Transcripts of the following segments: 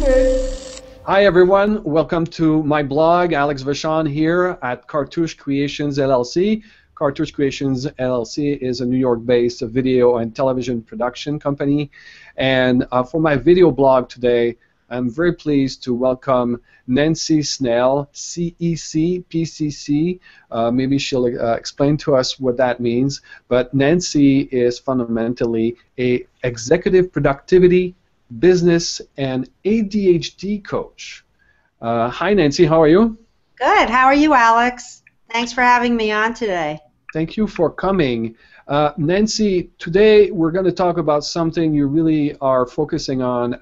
Hi everyone, welcome to my blog. Alex Vachon here at Cartouche Creations LLC. Cartouche Creations LLC is a New York-based video and television production company. And for my video blog today, I'm very pleased to welcome Nancy Snell, CEC, PCC. Maybe she'll explain to us what that means. But Nancy is fundamentally an executive productivity, business, and ADHD coach. Hi, Nancy. How are you? Good. How are you, Alex? Thanks for having me on today. Thank you for coming. Nancy, today we're going to talk about something you really are focusing on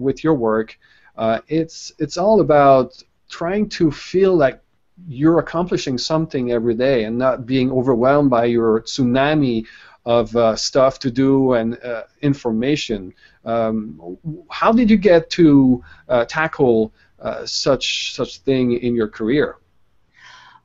with your work. It's all about trying to feel like you're accomplishing something every day and not being overwhelmed by your tsunami of stuff to do and information. How did you get to tackle such thing in your career?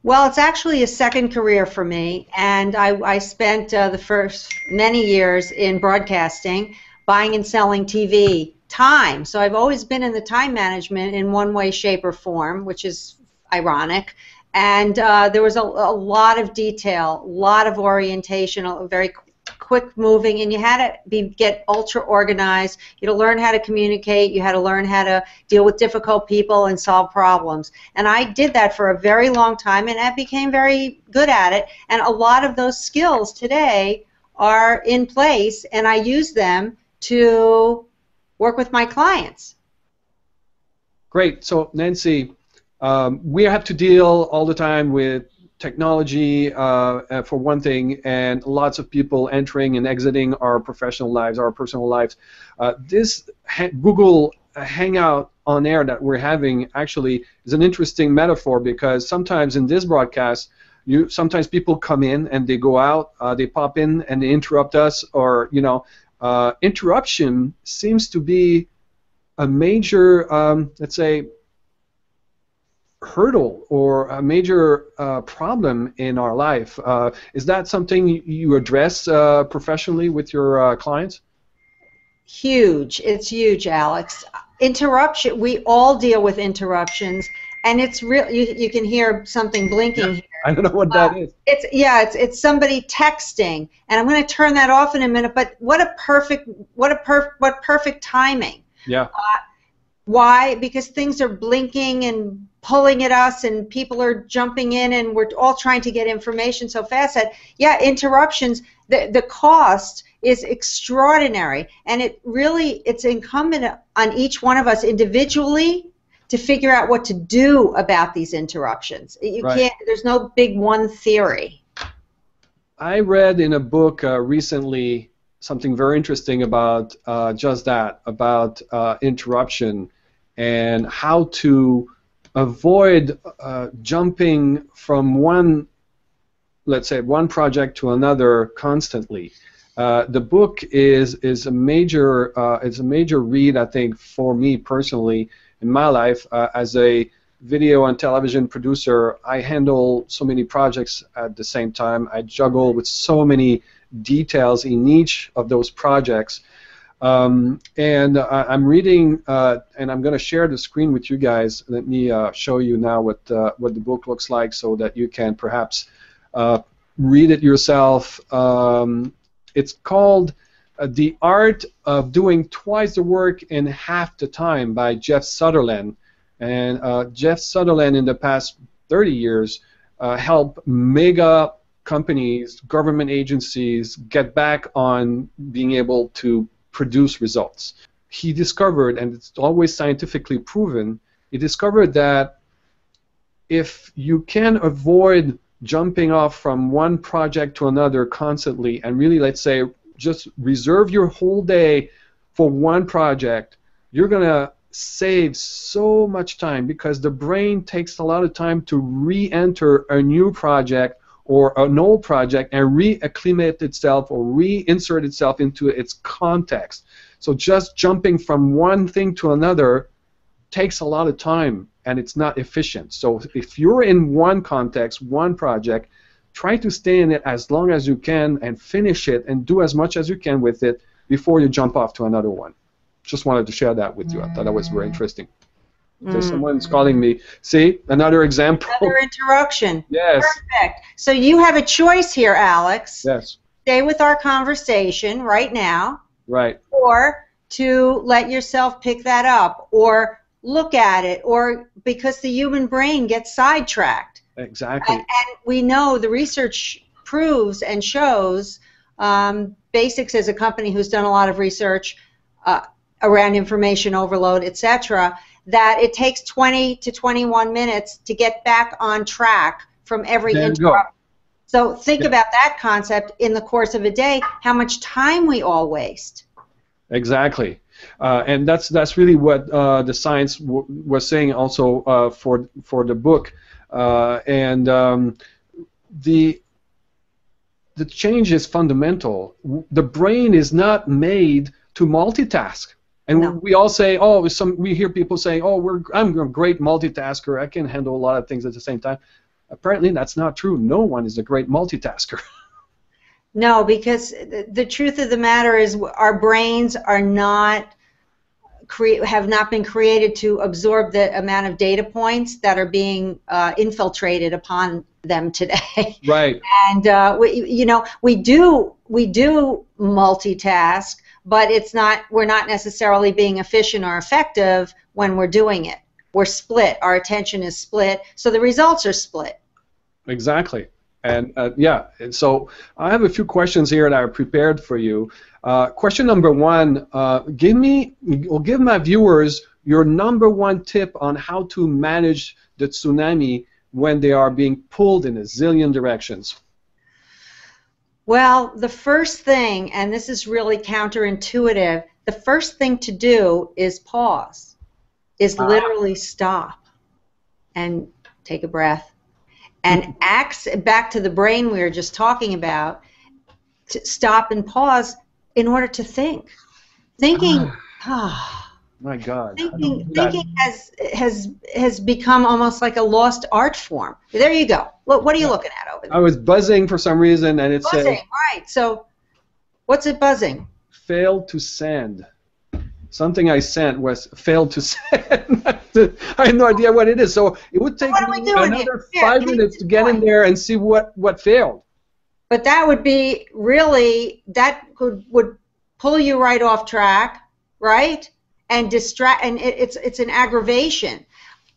Well, it's actually a second career for me, and I spent the first many years in broadcasting, buying and selling TV time. So I've always been in the time management in one way, shape, or form, which is ironic. And there was a lot of detail, a lot of orientation, very quick moving, and you had to get ultra organized. You had to learn how to communicate. You had to learn how to deal with difficult people and solve problems. And I did that for a very long time, and I became very good at it. And a lot of those skills today are in place, and I use them to work with my clients. Great. So, Nancy, we have to deal all the time with technology for one thing, and lots of people entering and exiting our professional lives, our personal lives. This Google Hangout on air that we're having actually is an interesting metaphor, because sometimes in this broadcast, sometimes people come in and they go out, they pop in and they interrupt us, or interruption seems to be a major, let's say, hurdle or a major problem in our life. Is that something you address professionally with your clients? Huge. It's huge, Alex. Interruption. We all deal with interruptions, and it's real. You can hear something blinking here. I don't know what that is. It's somebody texting, and I'm going to turn that off in a minute. But what perfect timing. Yeah. Why? Because things are blinking and pulling at us, and people are jumping in, and we're all trying to get information so fast that, yeah, interruptions, the cost is extraordinary, and it's incumbent on each one of us individually to figure out what to do about these interruptions. You Right. can't, there's no big one theory. I read in a book recently something very interesting about just that, about interruption and how to avoid jumping from one, let's say, one project to another constantly. The book is a major read, I think, for me personally in my life. As a video and television producer, I handle so many projects at the same time. I juggle with so many details in each of those projects. And I'm reading, and I'm going to share the screen with you guys. Let me show you now what the book looks like, so that you can perhaps read it yourself. It's called The Art of Doing Twice the Work in Half the Time by Jeff Sutherland. And Jeff Sutherland, in the past 30 years, helped mega companies, government agencies get back on being able to produce results. He discovered, and it's always scientifically proven, he discovered that if you can avoid jumping off from one project to another constantly, and really, let's say, just reserve your whole day for one project, you're going to save so much time, because the brain takes a lot of time to re-enter a new project or an old project and re-acclimate itself or reinsert itself into its context. So just jumping from one thing to another takes a lot of time, and it's not efficient. So if you're in one context, one project, try to stay in it as long as you can and finish it and do as much as you can with it before you jump off to another one. just wanted to share that with you. I thought that was very interesting. There's someone's calling me. See, another example. Another interruption. Yes. Perfect. So you have a choice here, Alex. Yes. Stay with our conversation right now. Right. Or to let yourself pick that up, or look at it, or because the human brain gets sidetracked. Exactly. And we know the research proves and shows, Basics is a company who's done a lot of research around information overload, etc., that it takes 20 to 21 minutes to get back on track from every interruption. So think about that concept in the course of a day, how much time we all waste. Exactly. And that's really what the science was saying also for the book. The change is fundamental. The brain is not made to multitask. And we all say, oh, we hear people say, oh, I'm a great multitasker. I can handle a lot of things at the same time. Apparently, that's not true. No one is a great multitasker. No, because the truth of the matter is our brains are not have not been created to absorb the amount of data points that are being infiltrated upon them today. Right. And we do multitask, but we're not necessarily being efficient or effective when we're doing it. We're split. Our attention is split, so the results are split. Exactly. And and so I have a few questions here that are prepared for you. Question number one: give my viewers your number one tip on how to manage the tsunami when they are being pulled in a zillion directions. Well, the first thing, and this is really counterintuitive, the first thing to do is pause, is literally stop and take a breath. And back to the brain we were just talking about, to stop and pause in order to think. Thinking, my God. Thinking has become almost like a lost art form. There you go. What are you looking at over there? I was buzzing for some reason, and it said... Buzzing, right. So, what's it buzzing? Failed to send. Something I sent was failed to send. I have no idea what it is. So it would take me another 5 minutes to get in there and see what failed. But that would be really, would pull you right off track, right? And distract, and it's an aggravation.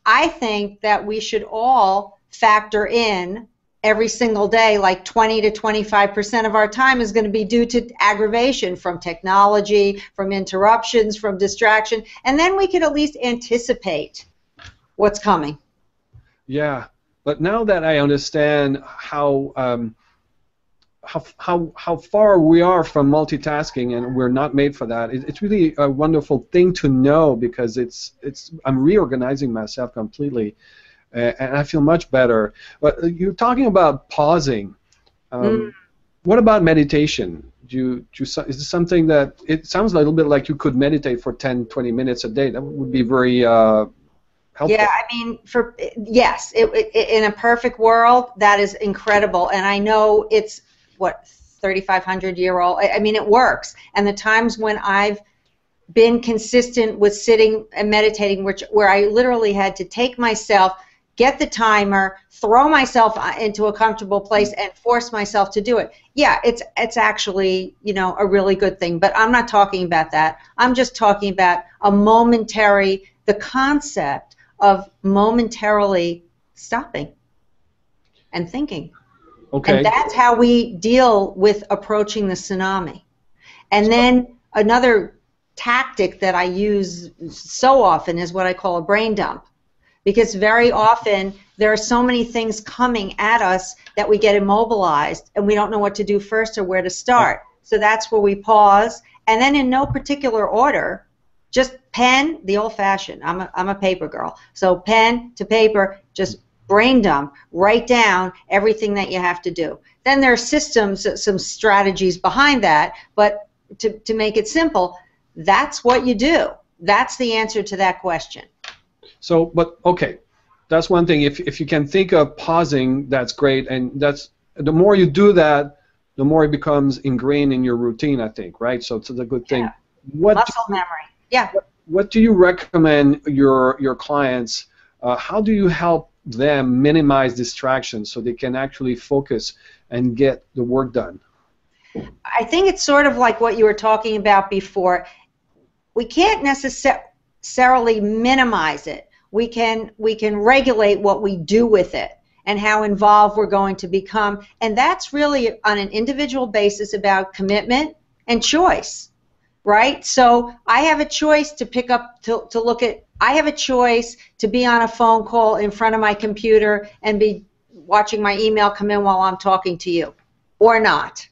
I think that we should all factor in every single day, like 20 to 25% of our time is going to be due to aggravation from technology, from interruptions, from distraction, and then we could at least anticipate what's coming. Yeah, but now that I understand how far we are from multitasking, and we're not made for that, it's really a wonderful thing to know, because I'm reorganizing myself completely. And I feel much better. But you're talking about pausing. What about meditation? Is this something that it sounds a little bit like you could meditate for 10, 20 minutes a day? That would be very helpful. Yeah, I mean, yes, in a perfect world, that is incredible. And I know it's 3,500-year-old. I mean, it works. And the times when I've been consistent with sitting and meditating, where I literally had to take myself, get the timer, throw myself into a comfortable place, and force myself to do it. Yeah, it's actually, a really good thing. But I'm not talking about that. I'm just talking about the concept of momentarily stopping and thinking. Okay. And that's how we deal with approaching the tsunami. And then another tactic that I use so often is what I call a brain dump. Because very often there are so many things coming at us that we get immobilized and we don't know what to do first or where to start. So that's where we pause, and then in no particular order, just pen, the old-fashioned. I'm a paper girl. So pen to paper, just brain dump, write down everything that you have to do. Then there are systems, some strategies behind that, but to make it simple, that's what you do. That's the answer to that question. So, but okay, that's one thing. If you can think of pausing, that's great, and that's the more you do that, the more it becomes ingrained in your routine, I think, right? So it's a good thing. Yeah. Muscle memory. Yeah. What do you recommend your clients? How do you help them minimize distractions so they can actually focus and get the work done? I think it's sort of like what you were talking about before. We can't necessarily minimize it. We can regulate what we do with it and how involved we're going to become, and that's really on an individual basis about commitment and choice, right? So I have a choice to pick up to look at. I have a choice to be on a phone call in front of my computer and be watching my email come in while I'm talking to you, or not.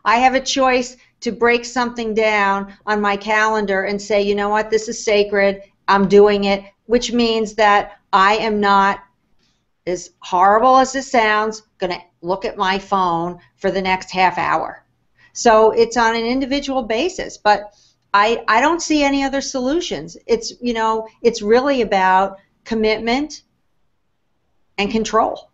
I have a choice to break something down on my calendar and say, you know what, this is sacred, I'm doing it, which means that I am not, as horrible as it sounds, going to look at my phone for the next half hour. So it's on an individual basis, but I don't see any other solutions. It's, you know, it's really about commitment and control.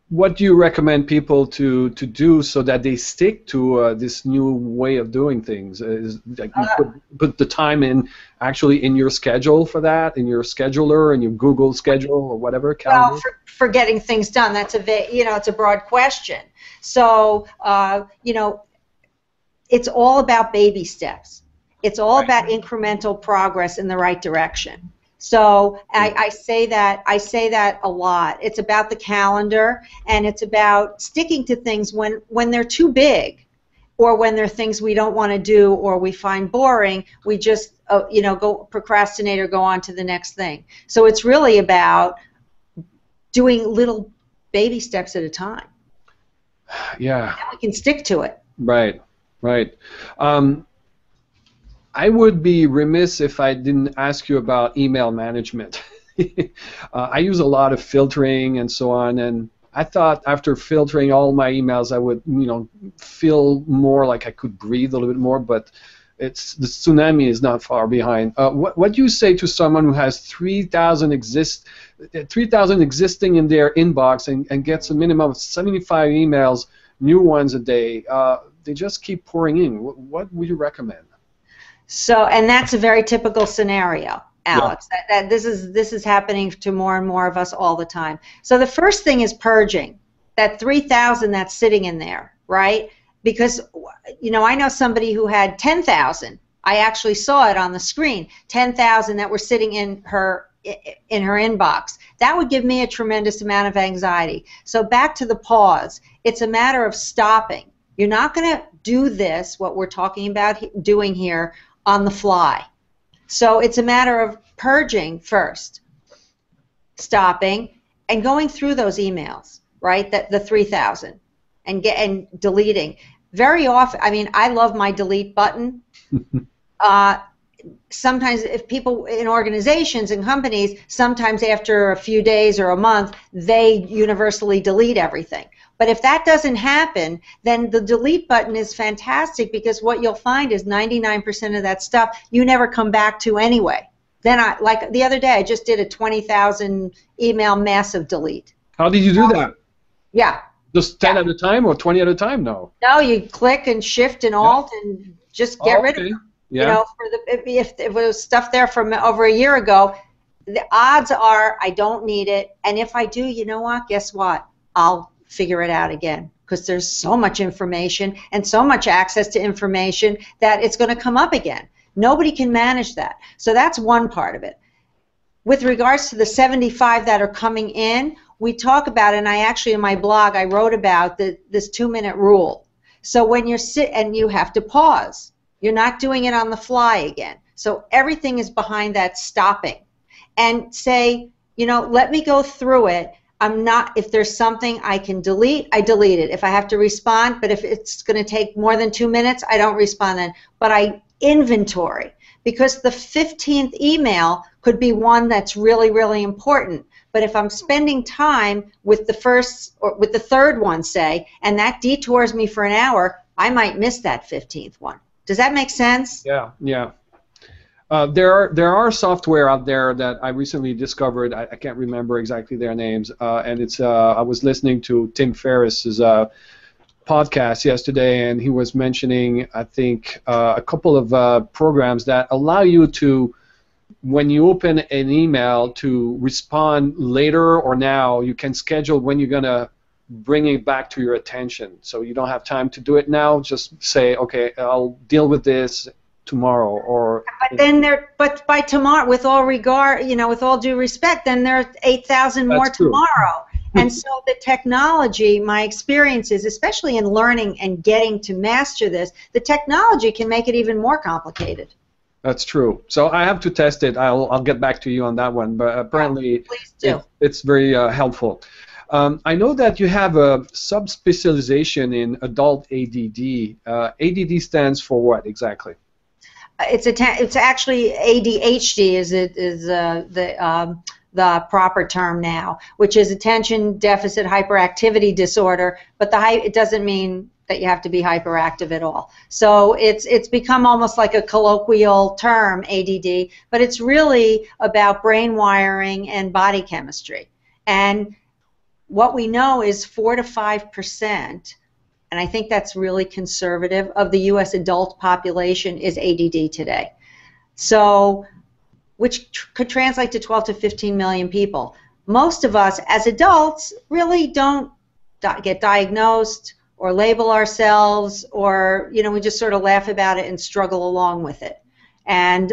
What do you recommend people to do so that they stick to this new way of doing things? Is like you put the time in actually in your schedule for that, in your scheduler, in your Google schedule or whatever calendar? Well, for getting things done, that's it's a broad question. So you know, it's all about baby steps. It's all about incremental progress in the right direction. So I say that a lot. It's about the calendar, and it's about sticking to things when they're too big, or when they're things we don't want to do or we find boring. We just you know, go procrastinate or go on to the next thing. So it's really about doing little baby steps at a time. Yeah. And we can stick to it. Right. Right. I would be remiss if I didn't ask you about email management. I use a lot of filtering and so on, and I thought after filtering all my emails I would, you know, feel more like I could breathe a little bit more, but the tsunami is not far behind. What do you say to someone who has 3,000 existing in their inbox and gets a minimum of 75 emails, new ones a day? They just keep pouring in. What would you recommend? So, and that's a very typical scenario, Alex. Yeah. That this is happening to more and more of us all the time. So the first thing is purging that 3,000 that's sitting in there, right? Because, you know, I know somebody who had 10,000. I actually saw it on the screen. 10,000 that were sitting in her inbox. That would give me a tremendous amount of anxiety. So back to the pause. It's a matter of stopping. You're not going to do this, what we're talking about doing here, on the fly. So it's a matter of purging first, stopping, and going through those emails, right? The 3,000, and deleting. Very often, I mean, I love my delete button. Sometimes, if people in organizations and companies, sometimes after a few days or a month, they universally delete everything. But if that doesn't happen, then the delete button is fantastic, because what you'll find is 99% of that stuff you never come back to anyway. Then like the other day, I just did a 20,000 email massive delete. How did you do that? Yeah. Just 10 at a time or 20 at a time? No. No, you click and shift and alt and just get rid of them. Yeah. You know, if it was stuff there from over a year ago, the odds are I don't need it. And if I do, you know what? Guess what? I'll figure it out again, because there's so much information and so much access to information that it's going to come up again. Nobody can manage that. So that's one part of it. With regards to the 75 that are coming in, we talk about it, and I actually in my blog I wrote about this 2-minute rule. So when you're and you have to pause. You're not doing it on the fly again. So everything is behind that stopping. And say, you know, let me go through it. If there's something I can delete, I delete it. If I have to respond, but if it's going to take more than 2 minutes, I don't respond then. But I inventory, because the 15th email could be one that's really, really important. But if I'm spending time with the first or with the third one, say, and that detours me for an hour, I might miss that 15th one. Does that make sense? Yeah, yeah. There are software out there that I recently discovered. I can't remember exactly their names, and it's I was listening to Tim Ferriss's podcast yesterday, and he was mentioning, I think, a couple of programs that allow you to, when you open an email, to respond later or now. You can schedule when you're going to bring it back to your attention. So you don't have time to do it now. Just say, okay, I'll deal with this tomorrow. Or but then but by tomorrow, with all regard, with all due respect, then there are 8,000 more tomorrow. And so the technology, my experience is, especially in learning and getting to master this, the technology can make it even more complicated. That's true. So I have to test it. I'll get back to you on that one. But apparently, it's very helpful. I know that you have a subspecialization in adult ADD. ADD stands for what exactly? It's actually A.D.H.D. is the proper term now, which is attention deficit hyperactivity disorder. But it doesn't mean that you have to be hyperactive at all. So it's become almost like a colloquial term, ADD, but it's really about brain wiring and body chemistry. And what we know is 4 to 5%, and I think that's really conservative, of the U.S. adult population is ADD today. So, which could translate to 12 to 15 million people. Most of us, as adults, really don't get diagnosed or label ourselves, or we just sort of laugh about it and struggle along with it. And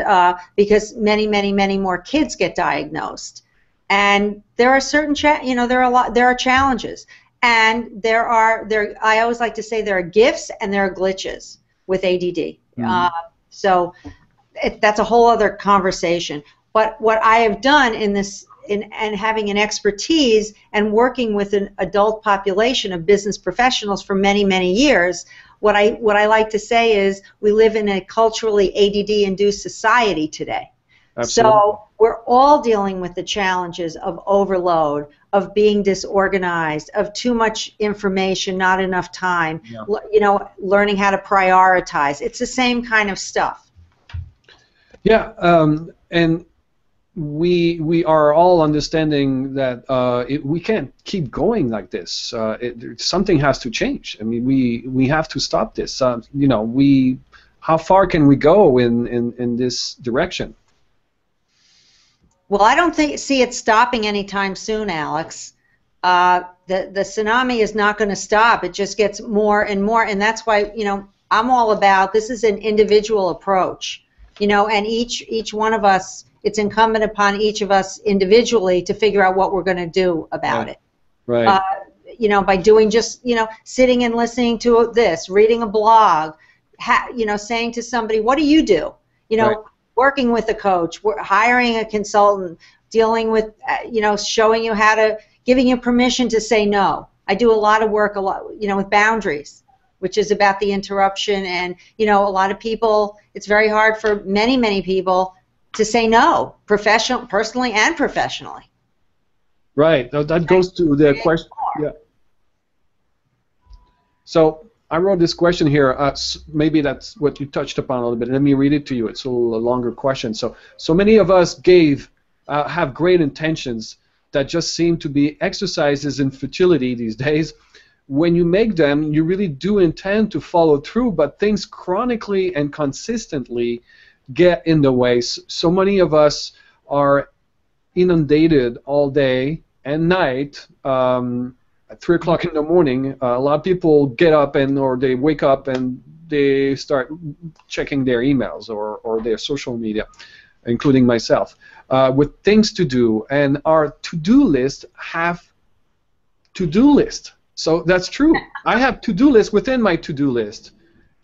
because many more kids get diagnosed, and there are certain there are challenges, and I always like to say there are gifts and there are glitches with ADD. So that's a whole other conversation. But what I have done and having an expertise and working with an adult population of business professionals for many years, what I like to say is we live in a culturally ADD-induced society today. Absolutely. So we're all dealing with the challenges of overload, of being disorganized, of too much information, not enough time, learning how to prioritize. It's the same kind of stuff. Yeah, and we are all understanding that we can't keep going like this. Something has to change. I mean, we have to stop this. How far can we go in this direction? Well, I don't see it stopping anytime soon, Alex. The tsunami is not going to stop. It just gets more and more, and that's why I'm all about this is an individual approach. And each one of us, it's incumbent upon each of us individually to figure out what we're going to do about it. Right. By doing just, sitting and listening to this, reading a blog, saying to somebody, what do you do? Right. Working with a coach, hiring a consultant, dealing with, showing you how to, giving you permission to say no. I do a lot of work, with boundaries, which is about the interruption, and a lot of people, it's very hard for many people to say no, personally and professionally. Right. Now that goes to the question. Yeah. So I wrote this question here. Maybe that's what you touched upon a little bit. Let me read it to you. It's a little longer question. So many of us have great intentions that just seem to be exercises in futility these days. When you make them, you really do intend to follow through, but things chronically and consistently get in the way. So many of us are inundated all day and night. At 3 o'clock in the morning, a lot of people get up or they wake up and they start checking their emails or their social media, including myself, with things to do. And our to-do list have to-do list. So that's true. I have to-do list within my to-do list,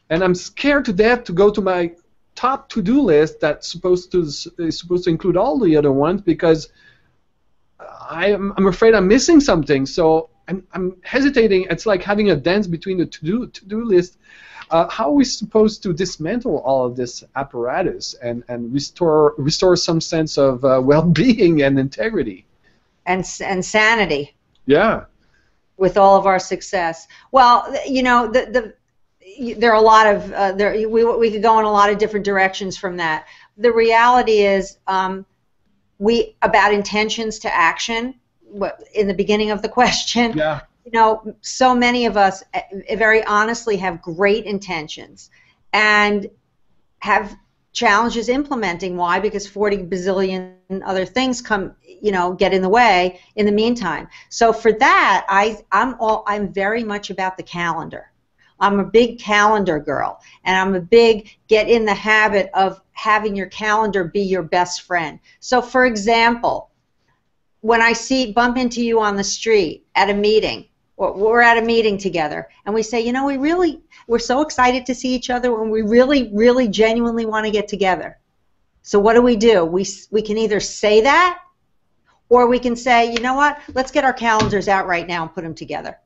and I'm scared to death to go to my top to-do list that's supposed to include all the other ones, because I'm afraid I'm missing something. So I'm hesitating. It's like having a dance between the to-do list. How are we supposed to dismantle all of this apparatus and restore some sense of well-being and integrity and sanity? Yeah. With all of our success. Well, there are a lot of we could go in a lot of different directions from that. The reality is about intentions to action in the beginning of the question. Yeah. you know, so many of us very honestly have great intentions and have challenges implementing. Why? Because 40 bazillion other things come, you know, get in the way in the meantime. So for that, I'm very much about the calendar. I'm a big calendar girl, and I'm a big get in the habit of having your calendar be your best friend. So for example, when I bump into you on the street at a meeting, or we're at a meeting together, and we say, you know, we're so excited to see each other, and we really genuinely want to get together. So what do? We can either say that, or we can say, you know what, let's get our calendars out right now and put them together.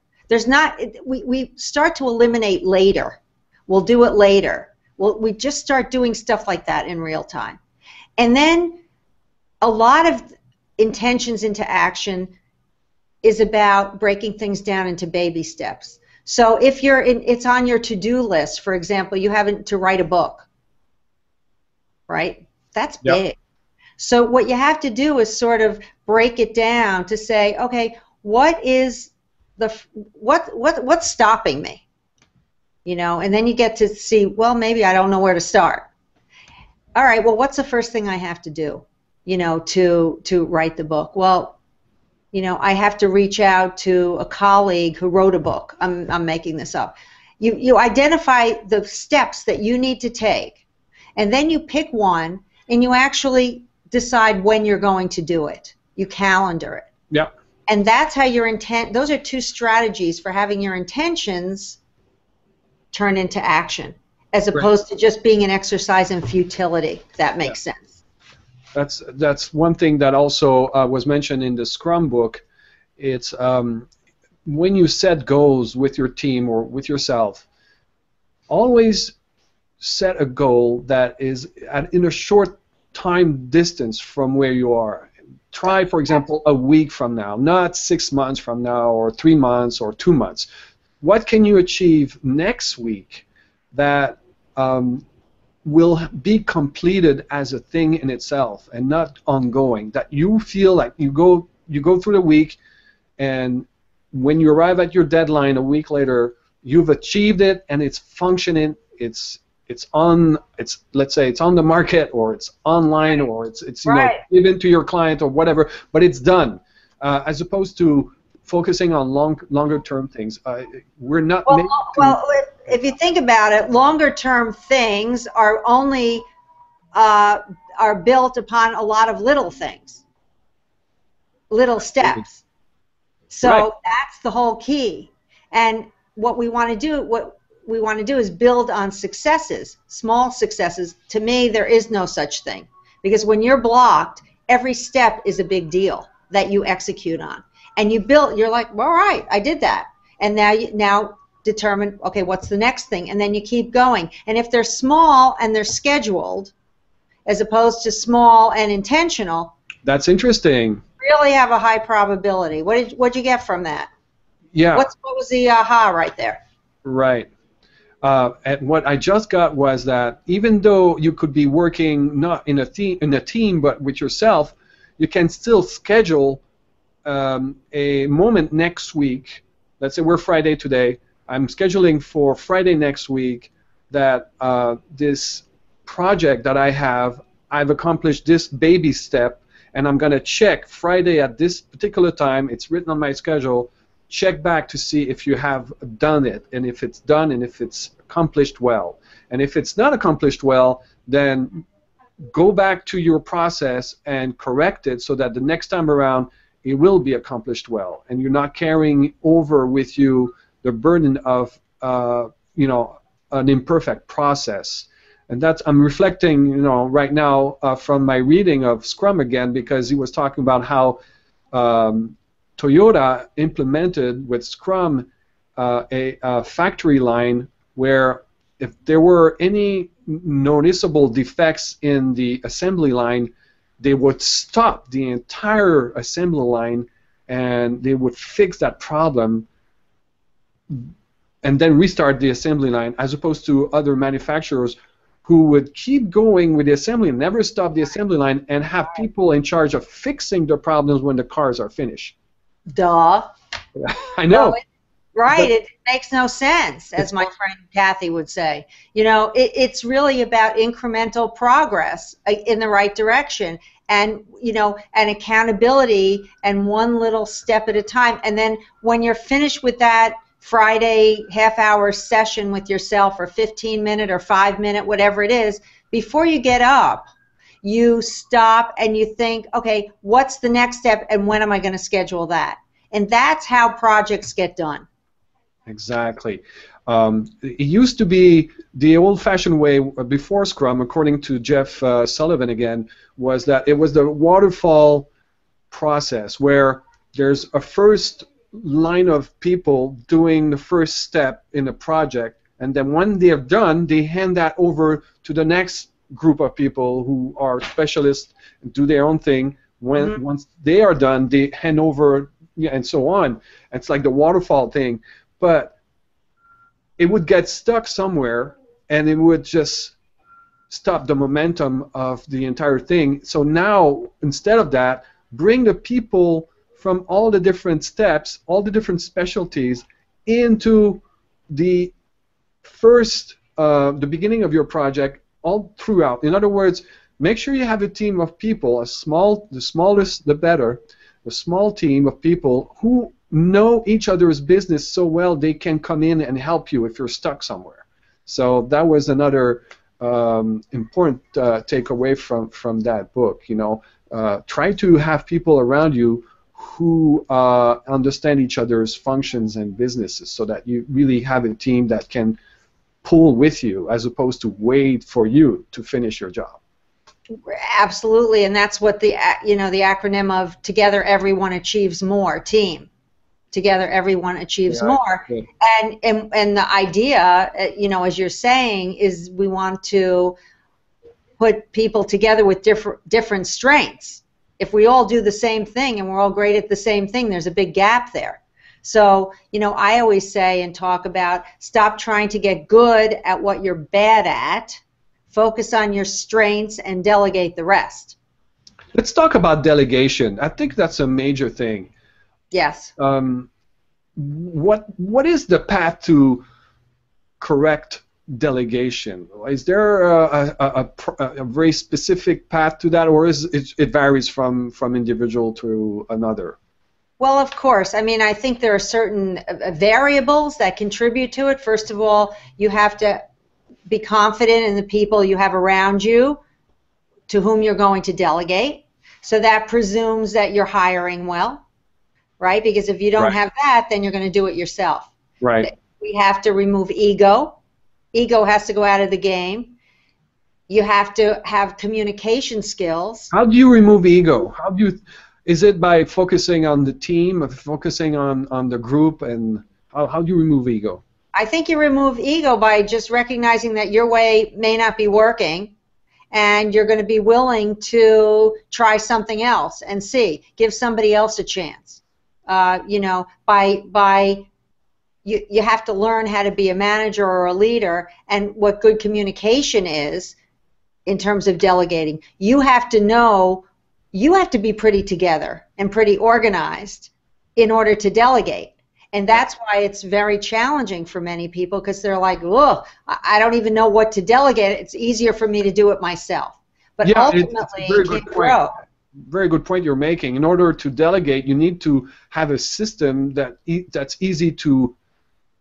We start to eliminate later. We'll do it later. We just start doing stuff like that in real time. And then a lot of intentions into action is about breaking things down into baby steps. So if it's on your to-do list, for example, you have to write a book, right? That's big. Yep. So what you have to do is sort of break it down to say, okay, what's stopping me? You know, and then you get to see, well, maybe I don't know where to start. All right, well, what's the first thing I have to do, you know, to write the book? Well, you know, I have to reach out to a colleague who wrote a book. I'm making this up. You identify the steps that you need to take, and then you pick one, and you actually decide when you're going to do it. You calendar it. Yeah. And that's how those are two strategies for having your intentions turn into action, as opposed to just being an exercise in futility, if that makes sense. That's one thing that also was mentioned in the Scrum book. It's when you set goals with your team or with yourself, always set a goal that is in a short time distance from where you are. Try, for example, a week from now, not 6 months from now, or 3 months, or 2 months. What can you achieve next week that will be completed as a thing in itself and not ongoing? That you feel like you go through the week, and when you arrive at your deadline a week later, you've achieved it and it's functioning. Let's say it's on the market, or it's online, or it's you know, given to your client or whatever, but it's done, as opposed to focusing on longer term things. We're not. Well, if you think about it, longer term things are only are built upon a lot of little things, little steps. So that's the whole key. And what we want to do is build on successes, small successes. To me, there is no such thing, because when you're blocked, every step is a big deal that you execute on. And you're like, well, all right, I did that. And now determine, okay, what's the next thing? And then you keep going. And if they're small and they're scheduled, as opposed to small and intentional, that's interesting. Really have a high probability. What'd you get from that? Yeah. What was the aha right there? Right. And what I just got was that even though you could be working not in a team but with yourself, you can still schedule a moment next week. Let's say we're Friday today. I'm scheduling for Friday next week that this project that I've accomplished this baby step, and I'm going to check Friday at this particular time. It's written on my schedule. Check back to see if you have done it, and if it's done, and if it's accomplished well. And if it's not accomplished well, then go back to your process and correct it so that the next time around it will be accomplished well, and you're not carrying over with you the burden of you know, an imperfect process. And that's, I'm reflecting, you know, right now from my reading of Scrum again, because he was talking about how Toyota implemented with Scrum a factory line where if there were any noticeable defects in the assembly line, they would stop the entire assembly line and they would fix that problem and then restart the assembly line, as opposed to other manufacturers who would keep going with the assembly and never stop the assembly line and have people in charge of fixing the problems when the cars are finished. Duh. I know. Right, but it makes no sense, as it's my friend Kathy would say. You know, it's really about incremental progress in the right direction, and you know, and accountability, and one little step at a time. And then when you're finished with that Friday half-hour session with yourself, or 15-minute or 5-minute, whatever it is, before you get up, you stop and you think, okay, what's the next step, and when am I going to schedule that? And that's how projects get done. exactly. It used to be the old-fashioned way before Scrum, according to Jeff Sullivan again, was that it was the waterfall process where there's a first line of people doing the first step in a project, and then when they're done, they hand that over to the next group of people who are specialists and do their own thing. When once they are done, they hand over, yeah, and so on. It's like the waterfall thing, but it would get stuck somewhere, and it would just stop the momentum of the entire thing. So now, instead of that, bring the people from all the different steps, all the different specialties, into the first, the beginning of your project, all throughout. In other words, make sure you have a team of people, the smallest the better, a small team of people who know each other's business so well they can come in and help you if you're stuck somewhere. So that was another important takeaway from that book. You know, try to have people around you who understand each other's functions and businesses, so that you really have a team that can pull with you, as opposed to wait for you to finish your job. Absolutely, and that's what the the acronym of Together Everyone Achieves More, team. Together Everyone Achieves More. Yeah. And the idea, as you're saying, is we want to put people together with different strengths. If we all do the same thing and we're all great at the same thing, there's a big gap there. So, I always say and talk about, stop trying to get good at what you're bad at, focus on your strengths, and delegate the rest. Let's talk about delegation. I think that's a major thing. Yes. What is the path to correct delegation? Is there a very specific path to that, or is it varies from individual to another? Well, of course. I mean, I think there are certain variables that contribute to it. First of all, you have to be confident in the people you have around you to whom you're going to delegate. So that presumes that you're hiring well, right? Because if you don't have that, then you're going to do it yourself. Right. We have to remove ego. Ego has to go out of the game. You have to have communication skills. How do you remove ego? Is it by focusing on the team, or focusing on the group, and how do you remove ego? I think you remove ego by just recognizing that your way may not be working, and you're going to be willing to try something else and see, give somebody else a chance. You have to learn how to be a manager or a leader, and what good communication is in terms of delegating. You have to know, you have to be pretty together and pretty organized in order to delegate. And that's why it's very challenging for many people, because they're like, "Ugh, I don't even know what to delegate. It's easier for me to do it myself." But ultimately, it's a grow. Very good point you're making. In order to delegate, you need to have a system that's easy to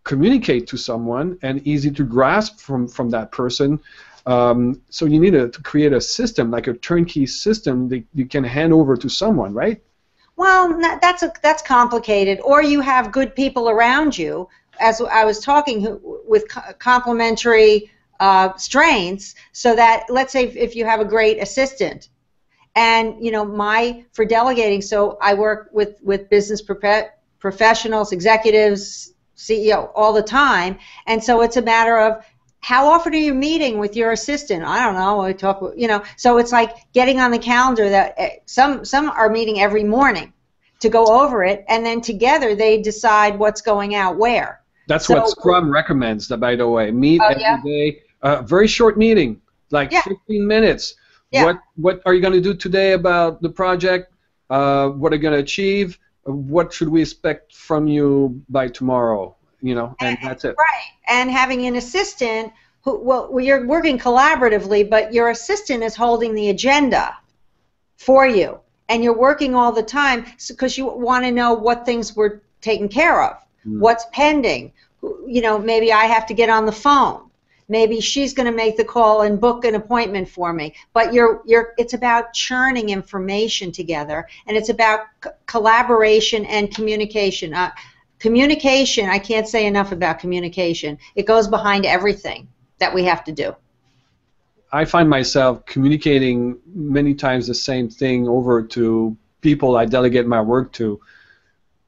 communicate to someone and easy to grasp from that person. So you need to create a system, like a turnkey system that you can hand over to someone, right? Well, that's complicated. Or you have good people around you, as I was talking, with complementary strengths, so that, let's say if you have a great assistant, and for delegating, so I work with business professionals, executives, CEO all the time, and so it's a matter of, how often are you meeting with your assistant? I don't know. I talk, so it's like getting on the calendar that some are meeting every morning to go over it, and then together they decide what's going out where. That's what Scrum recommends, by the way. Meet every day. Very short meeting, like 15 minutes. Yeah. What are you going to do today about the project? What are you going to achieve? What should we expect from you by tomorrow? and that's it. Right, and having an assistant who, well, you're working collaboratively, but your assistant is holding the agenda for you, and you're working all the time because you want to know what things were taken care of, what's pending. Maybe I have to get on the phone. Maybe she's going to make the call and book an appointment for me. But it's about churning information together, and it's about collaboration and communication. Communication, I can't say enough about communication. It goes behind everything that we have to do. I find myself communicating many times the same thing over to people I delegate my work to,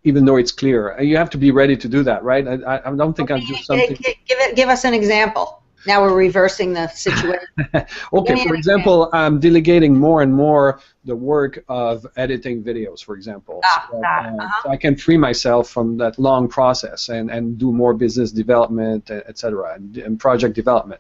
even though it's clear. You have to be ready to do that, right? I don't think I'll do something. Give us an example. Now we're reversing the situation. Okay, for example, I'm delegating more and more the work of editing videos, for example. So I can free myself from that long process and do more business development, etc., and project development.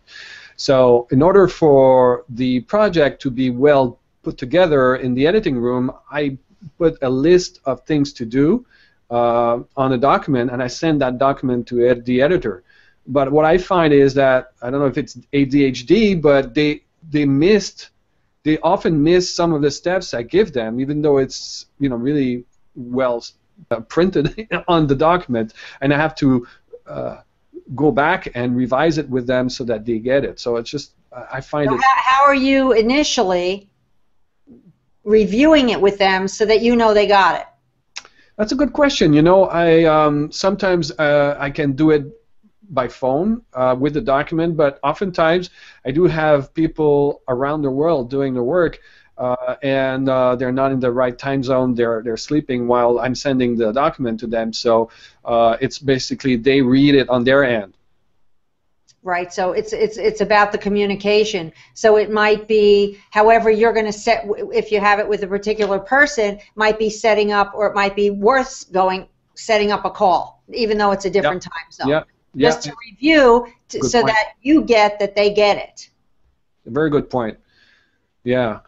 So in order for the project to be well put together in the editing room, I put a list of things to do on a document, and I send that document to the editor. But what I find is that, I don't know if it's ADHD, but they often miss some of the steps I give them, even though it's really well printed on the document, and I have to go back and revise it with them so that they get it. So it's just, I find it. How are you initially reviewing it with them so that they got it? That's a good question. I sometimes I can do it by phone with the document, but oftentimes I do have people around the world doing the work, and they're not in the right time zone. They're sleeping while I'm sending the document to them. So it's basically they read it on their end. Right. So it's about the communication. So it might be, however you're going to set, if you have it with a particular person, might be setting up, or it might be worth setting up a call, even though it's a different time zone. Yep. Just to review, so that you get that they get it. Very good point. Yeah.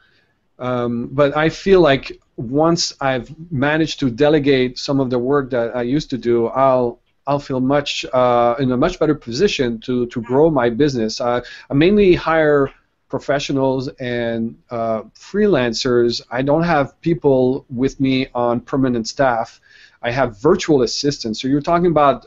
But I feel like once I've managed to delegate some of the work that I used to do, I'll feel much in a much better position to grow my business. I mainly hire professionals and freelancers. I don't have people with me on permanent staff. I have virtual assistants. So you're talking about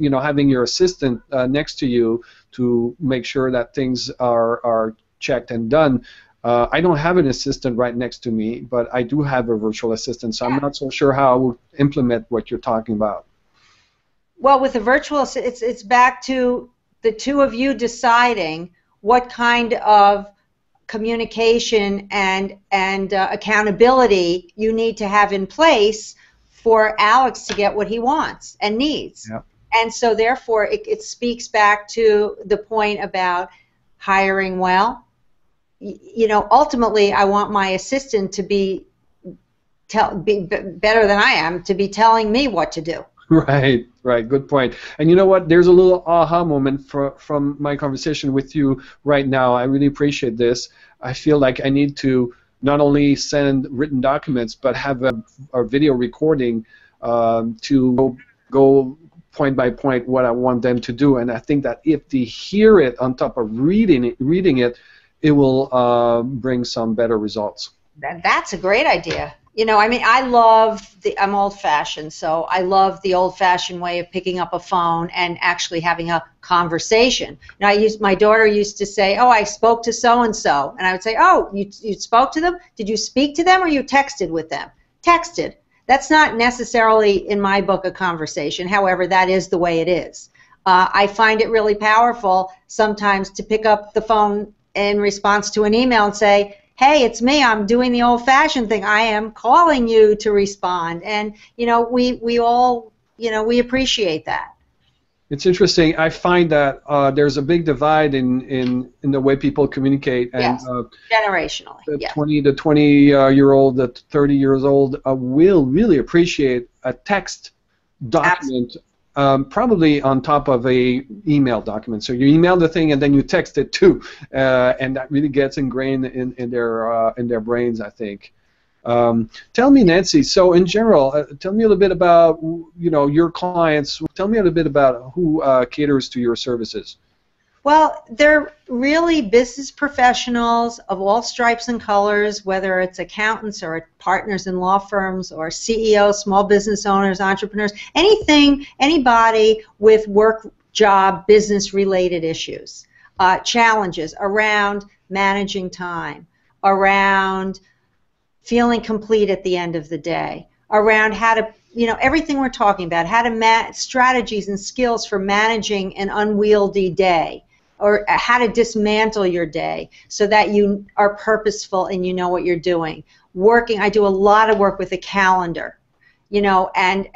having your assistant next to you to make sure that things are checked and done. I don't have an assistant right next to me, but I do have a virtual assistant, so I'm not so sure how I will implement what you're talking about. Well, with the virtual, it's back to the two of you deciding what kind of communication and accountability you need to have in place for Alex to get what he wants and needs. Yep. And so therefore it speaks back to the point about hiring well. Ultimately I want my assistant to be better than I am, to be telling me what to do. Right, good point. And you know what, there's a little aha moment from my conversation with you right now. I really appreciate this. I feel like I need to not only send written documents, but have a video recording to go point by point what I want them to do. And I think that if they hear it on top of reading it, it will bring some better results. That's a great idea. I'm old-fashioned, so I love the old-fashioned way of picking up a phone and actually having a conversation. Now, my daughter used to say, "Oh, I spoke to so-and-so," and I would say, "Oh, you spoke to them? Did you speak to them, or you texted with them?" Texted. That's not necessarily, in my book, a conversation. However, that is the way it is. I find it really powerful sometimes to pick up the phone in response to an email and say, "Hey, it's me. I'm doing the old-fashioned thing. I am calling you to respond." And we all we appreciate that. It's interesting. I find that there's a big divide in the way people communicate, and yes. Generationally. The 20-year-old, the 30 years old will really appreciate a text document. Probably on top of a email document. So you email the thing and then you text it too, and that really gets ingrained in their brains, I think. Tell me, Nancy, so in general, tell me a little bit about, your clients. Tell me a little bit about who caters to your services. Well, they're really business professionals of all stripes and colors, whether it's accountants or partners in law firms or CEOs, small business owners, entrepreneurs, anybody with work, job, business-related issues, challenges around managing time, around feeling complete at the end of the day, around how to, everything we're talking about, how to strategies and skills for managing an unwieldy day, or how to dismantle your day so that you are purposeful and you know what you're doing. I do a lot of work with a calendar, and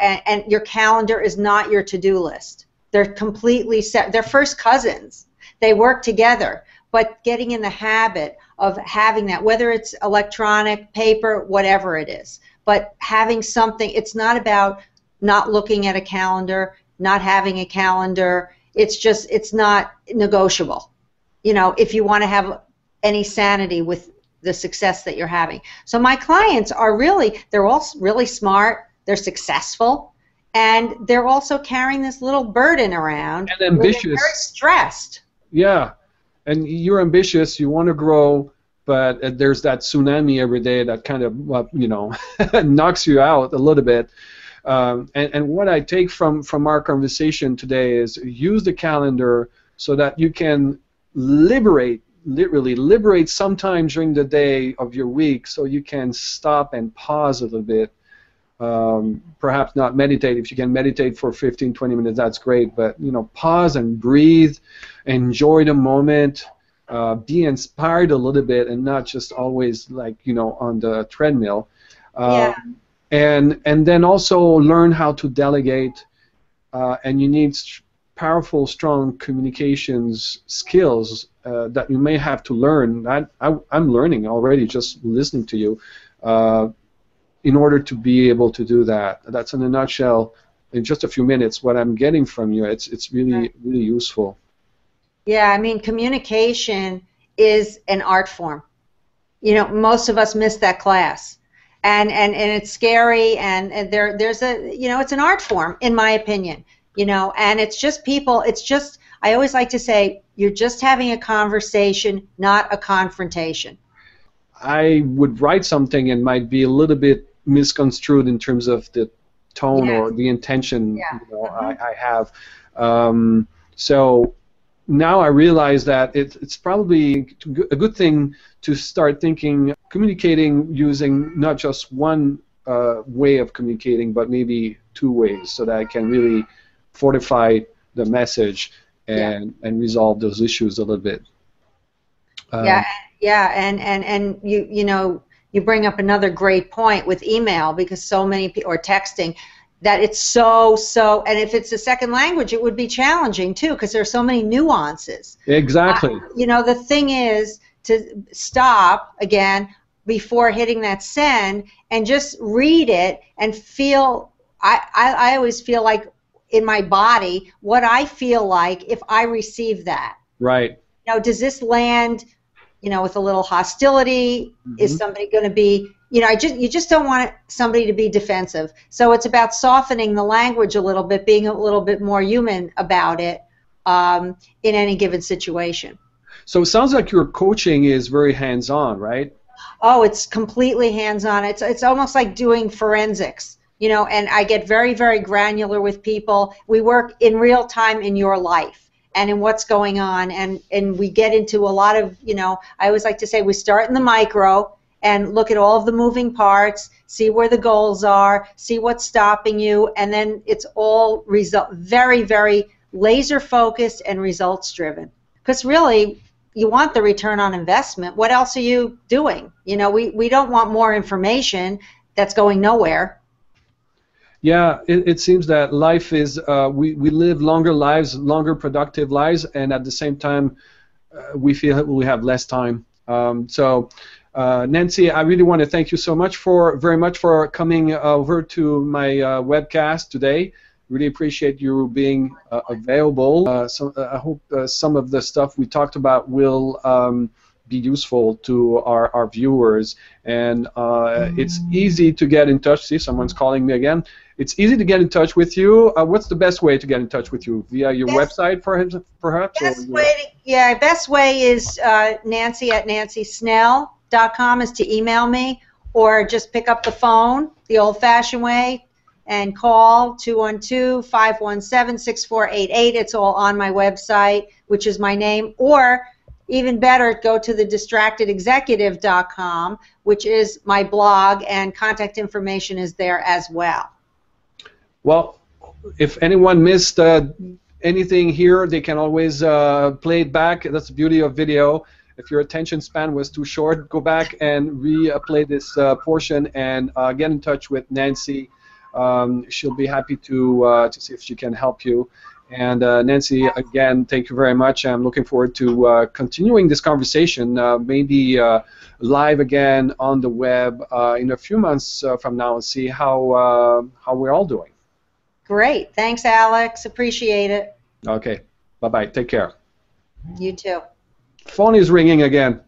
your calendar is not your to-do list. They're completely set. They're first cousins. They work together, but getting in the habit of having that, whether it's electronic, paper, whatever it is, but having something. It's not about not looking at a calendar, not having a calendar. It's not negotiable, if you want to have any sanity with the success that you're having. So my clients are they're all really smart, they're successful, and they're also carrying this little burden around. And ambitious. They're very stressed. Yeah, and you're ambitious, you want to grow, but there's that tsunami every day that kind of, knocks you out a little bit. And what I take from our conversation today is use the calendar so that you can literally liberate some time during the day of your week, so you can stop and pause a little bit. Perhaps not meditate. If you can meditate for 15-20 minutes, that's great, but pause and breathe, enjoy the moment, be inspired a little bit, and not just always on the treadmill. Yeah. And then also learn how to delegate, and you need powerful, strong communications skills that you may have to learn. I'm learning already just listening to you in order to be able to do that. That's in a nutshell, in just a few minutes, what I'm getting from you. It's really useful. Yeah, I mean, communication is an art form. Most of us miss that class. And it's scary, and there's it's an art form, in my opinion, and it's just people, I always like to say, you're just having a conversation, not a confrontation. I would write something and might be a little bit misconstrued in terms of the tone or the intention I have. So now I realize that it's probably a good thing to start communicating using not just one way of communicating, but maybe two ways, so that I can really fortify the message and resolve those issues a little bit. And you bring up another great point with email, because so many people, or texting, that it's so, and if it's a second language, it would be challenging too, because there are so many nuances. Exactly. The thing is to stop again before hitting that send and just read it and feel. I always feel like in my body what I feel like if I receive that. Right. Does this land, with a little hostility? Mm-hmm. Is somebody going to be, you just don't want somebody to be defensive. So it's about softening the language a little bit, being a little bit more human about it in any given situation. So it sounds like your coaching is very hands-on, right? Oh, it's completely hands-on. It's almost like doing forensics, and I get very, very granular with people. We work in real time in your life and in what's going on, and we get into a lot of, I always like to say we start in the micro and look at all of the moving parts, see where the goals are, see what's stopping you, and then it's all very, very laser focused and results driven. Because really, you want the return on investment. What else are you doing? We don't want more information that's going nowhere. Yeah, it seems that life is, we live longer lives, longer productive lives, and at the same time, we feel we have less time. Nancy, I really want to thank you very much for coming over to my webcast today. Really appreciate you being available. I hope some of the stuff we talked about will be useful to our viewers. And it's easy to get in touch. See, someone's calling me again. It's easy to get in touch with you. What's the best way to get in touch with you? Via your website, perhaps? Best way is Nancy at nancysnell.com is to email me, or just pick up the phone the old-fashioned way and call 212-517-6488. It's all on my website, which is my name. Or even better, go to the distractedexecutive.com, which is my blog, and contact information is there as well. Well, if anyone missed anything here, they can always play it back. That's the beauty of video. If your attention span was too short, go back and replay this portion and get in touch with Nancy. She'll be happy to see if she can help you. And Nancy, again, thank you very much. I'm looking forward to continuing this conversation, maybe live again on the web in a few months from now, and see how we're all doing. Great. Thanks, Alex. Appreciate it. Okay. Bye-bye. Take care. You too. Phone is ringing again.